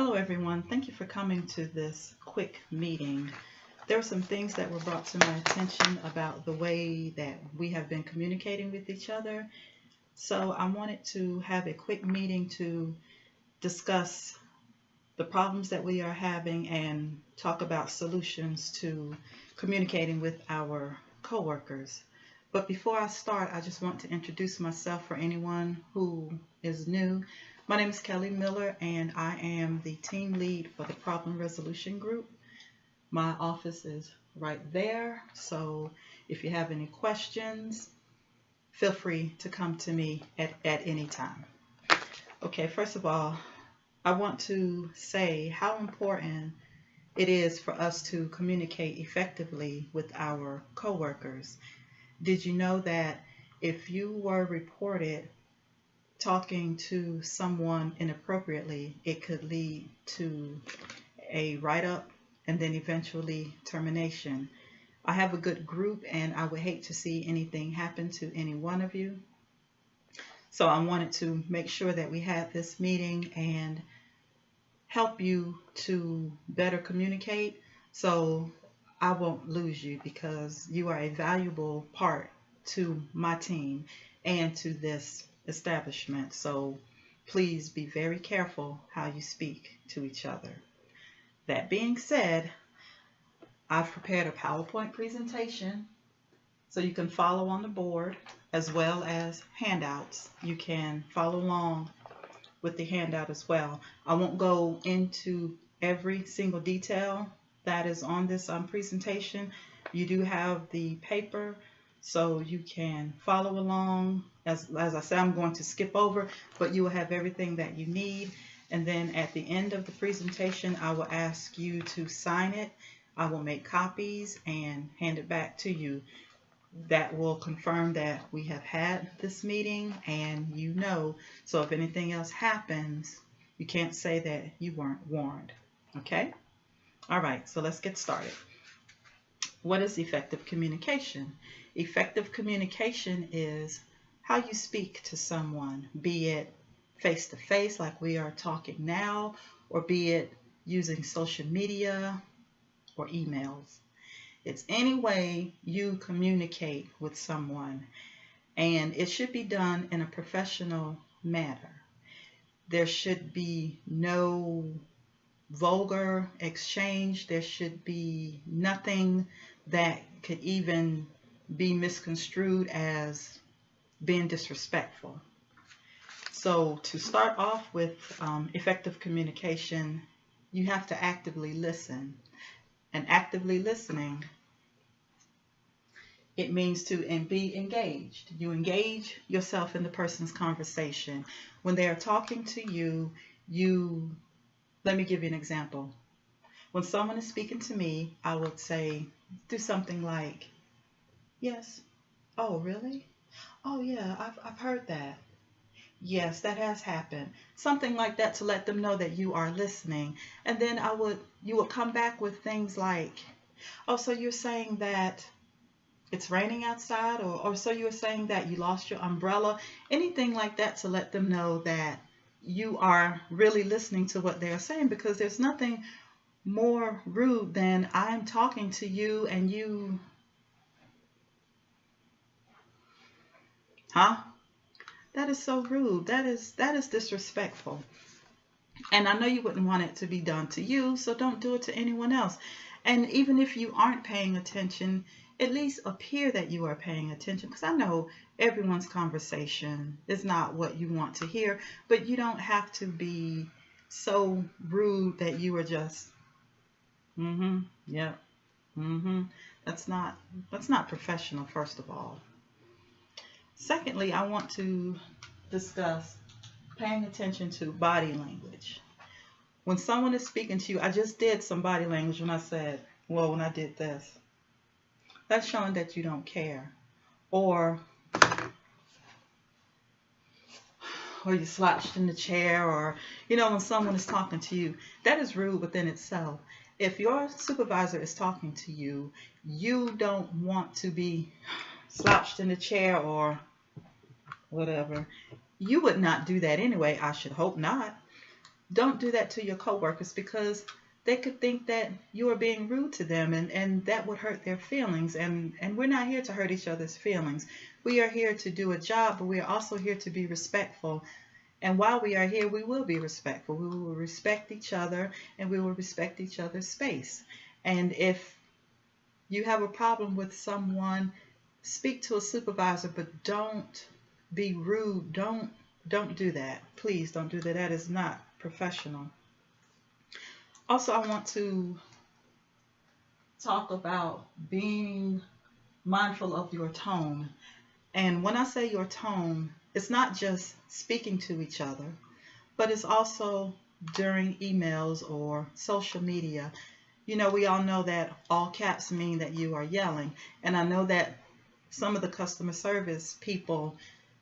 Hello everyone, thank you for coming to this quick meeting. There are some things that were brought to my attention about the way that we have been communicating with each other. So I wanted to have a quick meeting to discuss the problems that we are having and talk about solutions to communicating with our coworkers. But before I start, I just want to introduce myself for anyone who is new. My name is Kelly Miller, and I am the team lead for the Problem Resolution Group. My office is right there, so if you have any questions, feel free to come to me at any time. Okay, first of all, I want to say how important it is for us to communicate effectively with our coworkers. Did you know that if you were reported talking to someone inappropriately, it could lead to a write-up and then eventually termination? I have a good group and I would hate to see anything happen to any one of you. So I wanted to make sure that we had this meeting and help you to better communicate so I won't lose you, because you are a valuable part to my team and to this establishment. So please be very careful how you speak to each other. That being said, I've prepared a PowerPoint presentation so you can follow on the board, as well as handouts. You can follow along with the handout as well. I won't go into every single detail that is on this presentation. You do have the paper, so you can follow along. As I said, I'm going to skip over, but you will have everything that you need. And then at the end of the presentation, I will ask you to sign it. I will make copies and hand it back to you. That will confirm that we have had this meeting and you know. So if anything else happens, you can't say that you weren't warned. Okay? All right, so let's get started. What is effective communication? Effective communication is how you speak to someone, be it face-to-face like we are talking now, or be it using social media or emails. It's any way you communicate with someone, and it should be done in a professional manner. There should be no vulgar exchange. There should be nothing that could even be misconstrued as being disrespectful. So to start off with effective communication, you have to actively listen. And actively listening, it means to be engaged. You engage yourself in the person's conversation. When they are talking to you, let me give you an example. When someone is speaking to me, I would say, do something like, yes, oh, really? Oh, yeah, I've heard that. Yes, that has happened. Something like that to let them know that you are listening. And then you would come back with things like, oh, so you're saying that it's raining outside, or so you're saying that you lost your umbrella. Anything like that to let them know that you are really listening to what they're saying, because there's nothing more rude than I'm talking to you and you, huh? That is so rude. That is disrespectful. And I know you wouldn't want it to be done to you, so don't do it to anyone else. And even if you aren't paying attention, at least appear that you are paying attention, because I know everyone's conversation is not what you want to hear, but you don't have to be so rude that you are just, yeah, That's not professional, first of all. Secondly, I want to discuss paying attention to body language. When someone is speaking to you, I just did some body language when I said, well, when I did this. That's showing that you don't care. Or you slouched in the chair, or, when someone is talking to you, that is rude within itself. If your supervisor is talking to you, you don't want to be slouched in the chair or whatever. You would not do that anyway. I should hope not. Don't do that to your coworkers, because they could think that you are being rude to them, and that would hurt their feelings. And we're not here to hurt each other's feelings. We are here to do a job, but we are also here to be respectful. And while we are here, we will be respectful. We will respect each other, and we will respect each other's space. And if you have a problem with someone, speak to a supervisor, but don't be rude. Don't do that. Please don't do that. That is not professional. Also, I want to talk about being mindful of your tone. And when I say your tone, it's not just speaking to each other, but it's also during emails or social media. You know, we all know that all caps mean that you are yelling. And I know that some of the customer service people,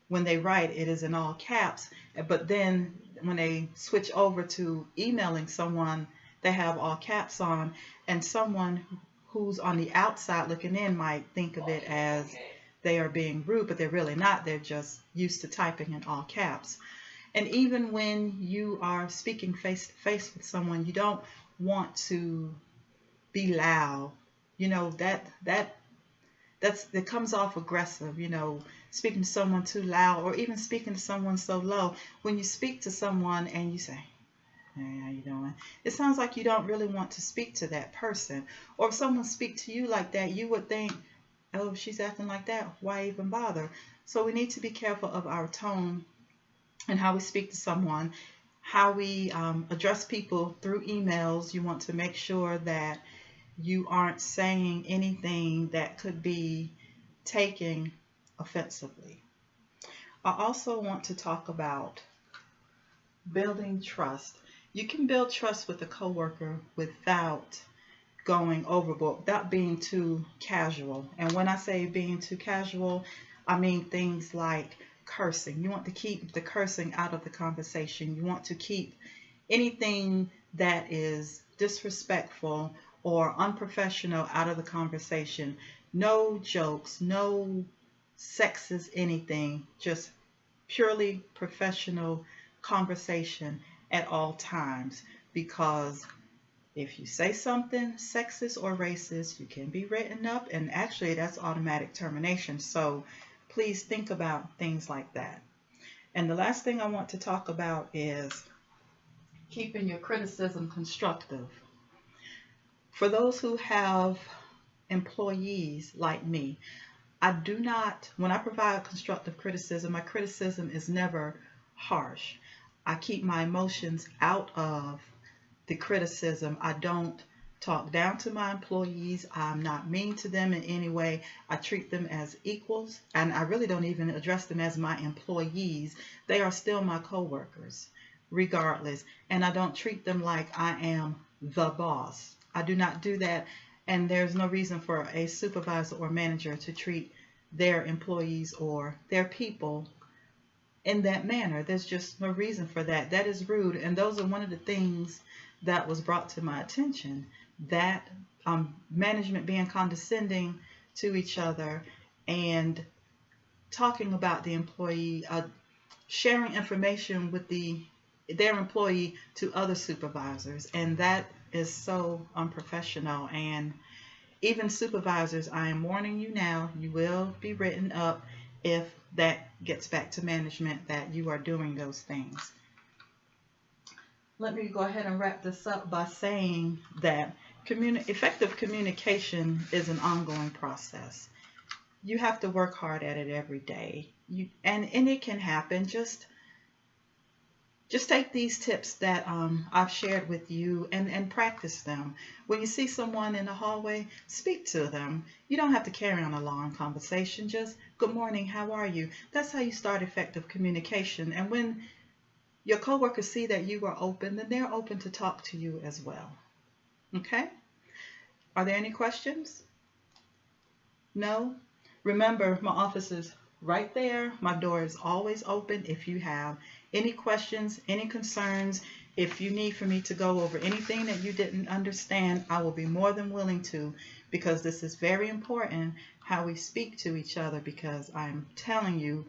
when they write, it is in all caps. But then when they switch over to emailing someone, they have all caps on. And someone who's on the outside looking in might think of it as they are being rude, but they're really not. They're just used to typing in all caps. And even when you are speaking face to face with someone, you don't want to be loud. You know, that comes off aggressive, you know, speaking to someone too loud, or even speaking to someone so low. When you speak to someone and you say, "Hey, how you doing?" It sounds like you don't really want to speak to that person. Or if someone speaks to you like that, you would think, "Oh, she's acting like that. Why even bother?" So we need to be careful of our tone and how we speak to someone, how we address people through emails. You want to make sure that you aren't saying anything that could be taken offensively. I also want to talk about building trust. You can build trust with a coworker without going overboard, without being too casual. And when I say being too casual, I mean things like cursing. You want to keep the cursing out of the conversation. You want to keep anything that is disrespectful or unprofessional out of the conversation. No jokes, no sexist anything, just purely professional conversation at all times. Because if you say something sexist or racist, you can be written up, and actually that's automatic termination. So please think about things like that. And the last thing I want to talk about is keeping your criticism constructive. For those who have employees like me, I do not, when I provide constructive criticism, my criticism is never harsh. I keep my emotions out of the criticism. I don't talk down to my employees. I'm not mean to them in any way. I treat them as equals, and I really don't even address them as my employees. They are still my coworkers, regardless. And I don't treat them like I am the boss. I do not do that, and there's no reason for a supervisor or manager to treat their employees or their people in that manner. There's just no reason for that. That is rude, and those are one of the things that was brought to my attention, that management being condescending to each other and talking about the employee, sharing information with their employee to other supervisors, and that is so unprofessional. And even supervisors, I am warning you now, you will be written up if that gets back to management that you are doing those things. Let me go ahead and wrap this up by saying that effective communication is an ongoing process. You have to work hard at it every day. And it can happen. Just take these tips that I've shared with you and practice them. When you see someone in the hallway, speak to them. You don't have to carry on a long conversation. Just, "Good morning, how are you?" That's how you start effective communication. And when your coworkers see that you are open, then they're open to talk to you as well. Okay? Are there any questions? No? Remember, my office is right there. My door is always open. If you have any questions, any concerns, if you need for me to go over anything that you didn't understand, I will be more than willing to, because this is very important how we speak to each other, because I'm telling you,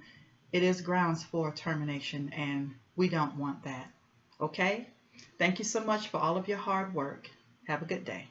it is grounds for termination, and we don't want that. Okay? Thank you so much for all of your hard work. Have a good day.